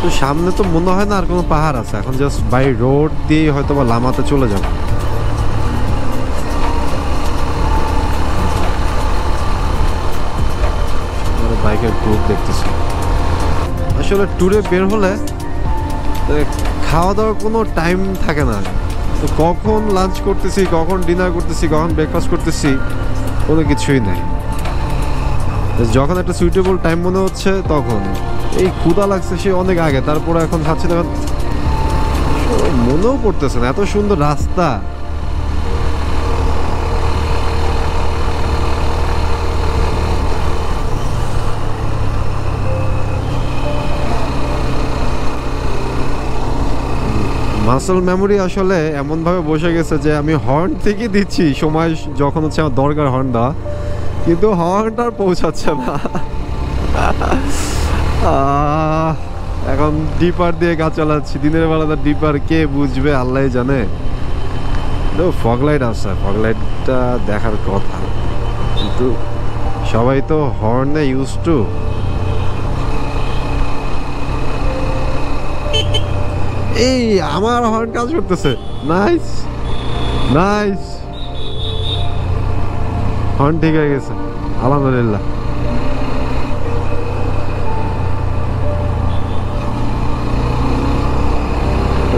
তো সামনে তো মনে হয় না আর কোনো পাহাড় আছে, এখন জাস্ট বাই রোড দিয়ে হয়তো বা লামাতে চলে যাব। বাইকের গ্রুপ দেখতেছি। আসলে ট্যুরে বের হলে খাওয়া দাওয়ার কোনো টাইম থাকে না, তো কখন লাঞ্চ করতেছি, কখন ডিনার করতেছি, কখন ব্রেকফাস্ট করতেছি, কোনো কিছুই নাই। যখন একটা সুইটেবল টাইম মনে হচ্ছে তখন। এই ক্ষুধা লাগছে সে অনেক আগে, তারপরে এখন খাচ্ছি না, মনেও পড়তেছে না, এত সুন্দর রাস্তা। মাসল মেমোরি আসলে এমনভাবে বসে গেছে যে আমি হর্ন থেকে দিচ্ছি সময় যখন হচ্ছে আমার দরকার হর্ন দেওয়া, কিন্তু হর্নটা আর পৌঁছাচ্ছে না। এখন ডিপার দিয়ে গাছ চালাচ্ছি, দিনের বেলাটা ডিপার কে বুঝবে আল্লাহ জানে। ফগ লাইট আছে, ফগ লাইটটা দেখার কথা, কিন্তু সবাই তো হর্নে ইউজ টু। এই আমার হর্ন কাজ করতেছে, নাইস নাইস, হর্ন ঠিক হয়ে গেছে আলহামদুলিল্লাহ।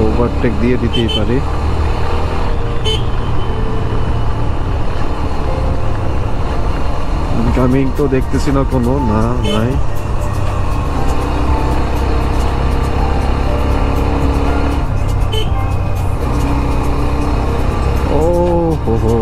ওভারটেক দিয়ে দিতেই পারি। ইনকামিং তো দেখতেছি না কোনো, না নাই। ও হো হো,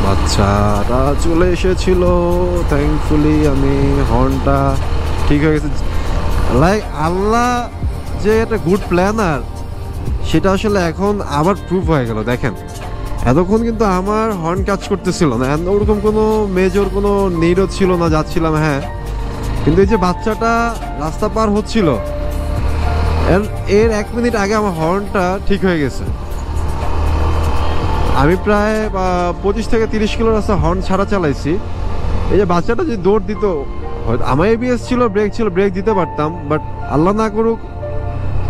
বাচ্চারা চলে এসেছিল থ্যাঙ্কফুলি। আমি হর্নটা ঠিক হয়ে গেছে। লাইক আল্লাহ যে একটা গুড প্ল্যানার সেটা আসলে এখন আবার প্রুফ হয়ে গেল। দেখেন এতক্ষণ কিন্তু আমার হর্ন কাজ করতেছিল না, ওরকম কোনো মেজর কোনো নিডও ছিল না, যাচ্ছিলাম হ্যাঁ, কিন্তু এই যে বাচ্চাটা রাস্তা পার হচ্ছিল এর 1 মিনিট আগে আমার হর্নটা ঠিক হয়ে গেছে। আমি প্রায় 25 থেকে 30 কিলো রাস্তা হর্ন ছাড়া চালাইছি। এই যে বাচ্চাটা যদি দৌড় দিত, হয়তো আমার এবিএস ছিল, ব্রেক ছিল, ব্রেক দিতে পারতাম, বাট আল্লাহ না করুক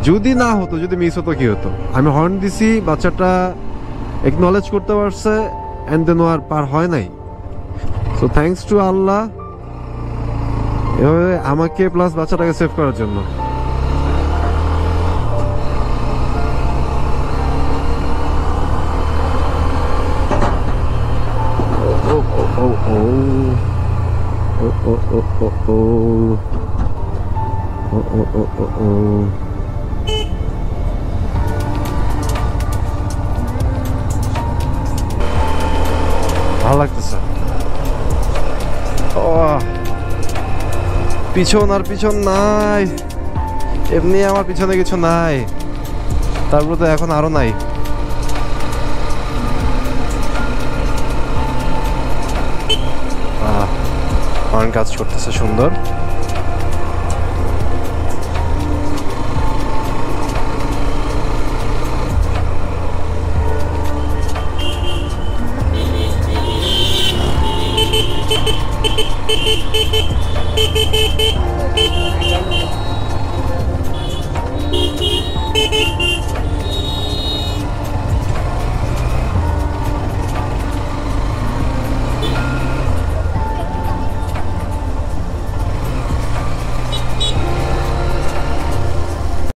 যদি না হতো, যদি মিস হতো কি হতো। আমি হর্ন দিছি, বাচ্চাটা একনলেজ করতে পারছে, অ্যান্ড দেন আর পার হয় নাই। সো থ্যাঙ্কস টু আল্লাহ এভাবে আমাকে প্লাস বাচ্চাটাকে সেভ করার জন্য। ভালো লাগতেছে। পিছন আর পিছন নাই, এমনি আমার পিছনে কিছু নাই, তারপরে তো এখন আরো নাই। হর্ন কাজ করতেছে সুন্দর।